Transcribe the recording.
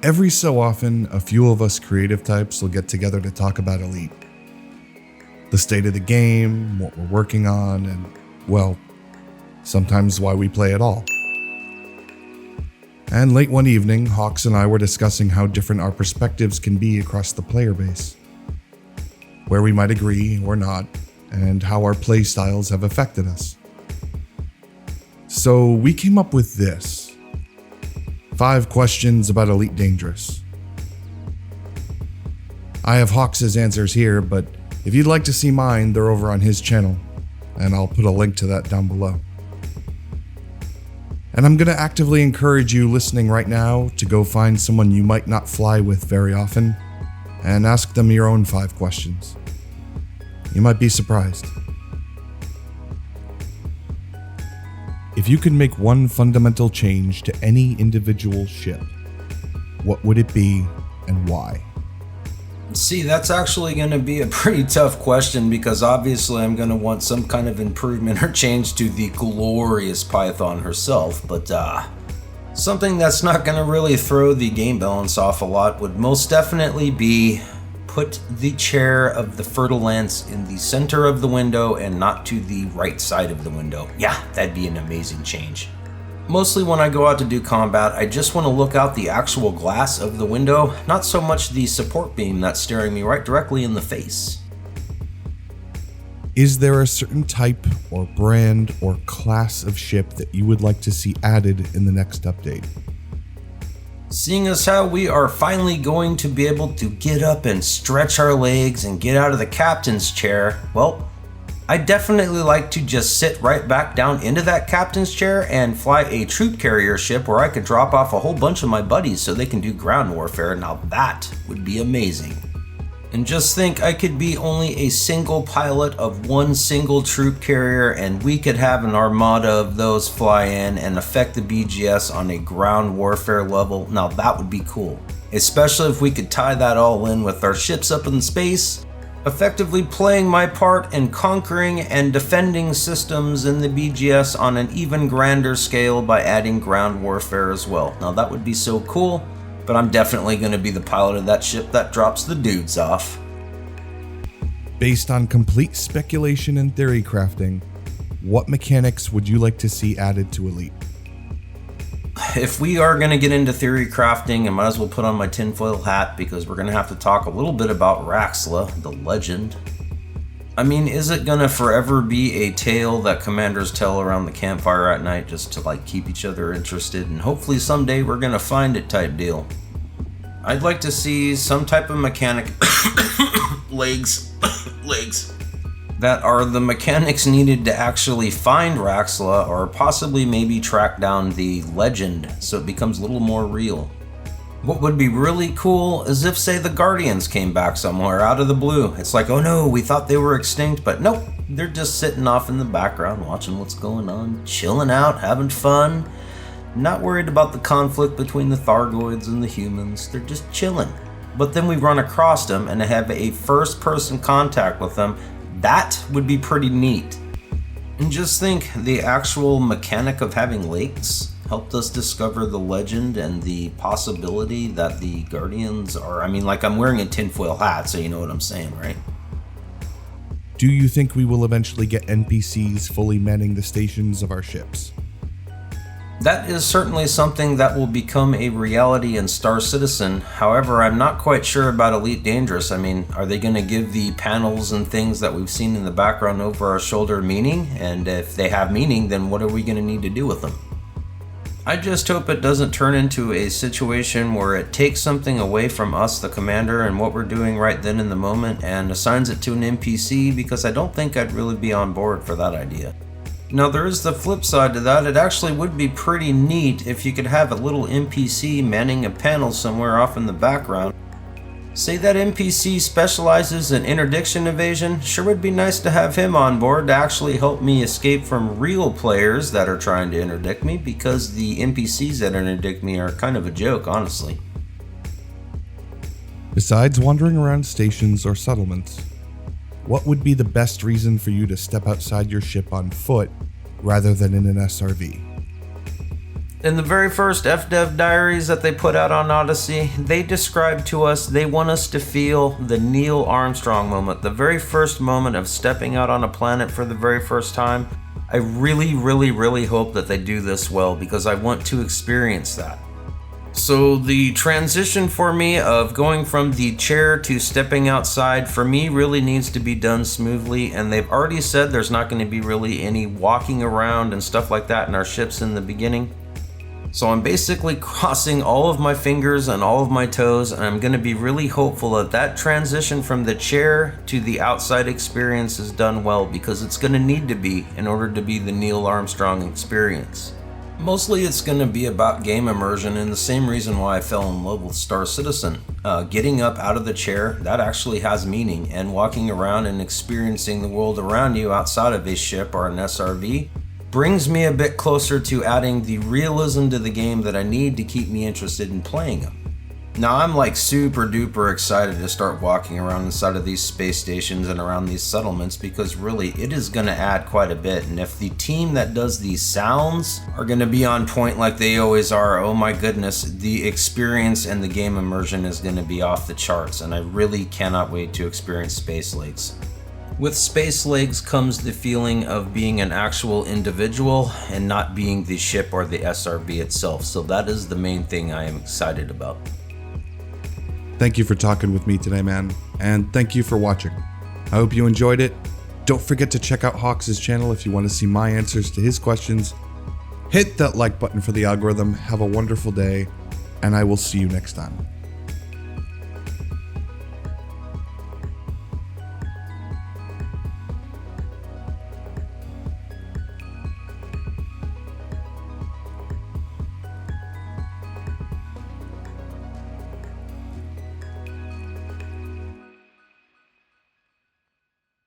Every so often, a few of us creative types will get together to talk about Elite. The state of the game, what we're working on, and, well, sometimes why we play at all. And late one evening, Hawks and I were discussing how different our perspectives can be across the player base, where we might agree or not, and how our play styles have affected us. So we came up with this: 5 questions about Elite Dangerous. I have Hawks' answers here, but if you'd like to see mine, they're over on his channel, and I'll put a link to that down below. And I'm going to actively encourage you listening right now to go find someone you might not fly with very often and ask them your own 5 questions. You might be surprised. If you could make one fundamental change to any individual ship, what would it be and why? See, that's actually going to be a pretty tough question because obviously I'm going to want some kind of improvement or change to the glorious Python herself, but something that's not going to really throw the game balance off a lot would most definitely be put the chair of the Fertile Lance in the center of the window and not to the right side of the window. Yeah, that'd be an amazing change. Mostly when I go out to do combat, I just want to look out the actual glass of the window, not so much the support beam that's staring me right directly in the face. Is there a certain type or brand or class of ship that you would like to see added in the next update? Seeing as how we are finally going to be able to get up and stretch our legs and get out of the captain's chair, well, I'd definitely like to just sit right back down into that captain's chair and fly a troop carrier ship where I could drop off a whole bunch of my buddies so they can do ground warfare. Now that would be amazing. And just think, I could be only a single pilot of one single troop carrier and we could have an armada of those fly in and affect the BGS on a ground warfare level. Now that would be cool. Especially if we could tie that all in with our ships up in space, effectively playing my part in conquering and defending systems in the BGS on an even grander scale by adding ground warfare as well. Now that would be so cool, but I'm definitely going to be the pilot of that ship that drops the dudes off. Based on complete speculation and theory crafting, what mechanics would you like to see added to Elite? If we are going to get into theory crafting, I might as well put on my tinfoil hat because we're going to have to talk a little bit about Raxla, the legend. I mean, is it going to forever be a tale that commanders tell around the campfire at night just to keep each other interested, and hopefully someday we're going to find it type deal? I'd like to see some type of mechanic legs that are the mechanics needed to actually find Raxla, or possibly maybe track down the legend so it becomes a little more real. What would be really cool is if, say, the Guardians came back somewhere out of the blue. It's like, oh no, we thought they were extinct, but nope, they're just sitting off in the background watching what's going on, chilling out, having fun, not worried about the conflict between the Thargoids and the humans. They're just chilling. But then we run across them and have a first-person contact with them. That would be pretty neat. And just think, the actual mechanic of having lakes helped us discover the legend and the possibility that the Guardians are, I'm wearing a tinfoil hat, so you know what I'm saying, right? Do you think we will eventually get NPCs fully manning the stations of our ships? That is certainly something that will become a reality in Star Citizen. However, I'm not quite sure about Elite Dangerous. Are they going to give the panels and things that we've seen in the background over our shoulder meaning? And if they have meaning, then what are we going to need to do with them? I just hope it doesn't turn into a situation where it takes something away from us, the commander, and what we're doing right then in the moment, and assigns it to an NPC, because I don't think I'd really be on board for that idea. Now, there is the flip side to that. It actually would be pretty neat if you could have a little NPC manning a panel somewhere off in the background. Say that NPC specializes in interdiction evasion. Sure would be nice to have him on board to actually help me escape from real players that are trying to interdict me, because the NPCs that interdict me are kind of a joke, honestly. Besides wandering around stations or settlements, what would be the best reason for you to step outside your ship on foot rather than in an SRV? In the very first FDev diaries that they put out on Odyssey, they describe to us they want us to feel the Neil Armstrong moment, the very first moment of stepping out on a planet for the very first time. I really hope that they do this well because I want to experience that. So the transition for me of going from the chair to stepping outside for me really needs to be done smoothly, and they've already said there's not going to be really any walking around and stuff like that in our ships in the beginning. So I'm basically crossing all of my fingers and all of my toes, and I'm going to be really hopeful that that transition from the chair to the outside experience is done well, because it's going to need to be in order to be the Neil Armstrong experience. Mostly it's going to be about game immersion, and the same reason why I fell in love with Star Citizen. Getting up out of the chair, that actually has meaning, and walking around and experiencing the world around you outside of a ship or an SRV brings me a bit closer to adding the realism to the game that I need to keep me interested in playing them. Now I'm like super duper excited to start walking around inside of these space stations and around these settlements, because really it is going to add quite a bit, and if the team that does these sounds are going to be on point like they always are, oh my goodness, the experience and the game immersion is going to be off the charts, and I really cannot wait to experience Space Lakes. With Space Lakes comes the feeling of being an actual individual and not being the ship or the SRV itself, so that is the main thing I am excited about. Thank you for talking with me today, man, and thank you for watching. I hope you enjoyed it. Don't forget to check out Hawks' channel if you want to see my answers to his questions. Hit that like button for the algorithm. Have a wonderful day, and I will see you next time.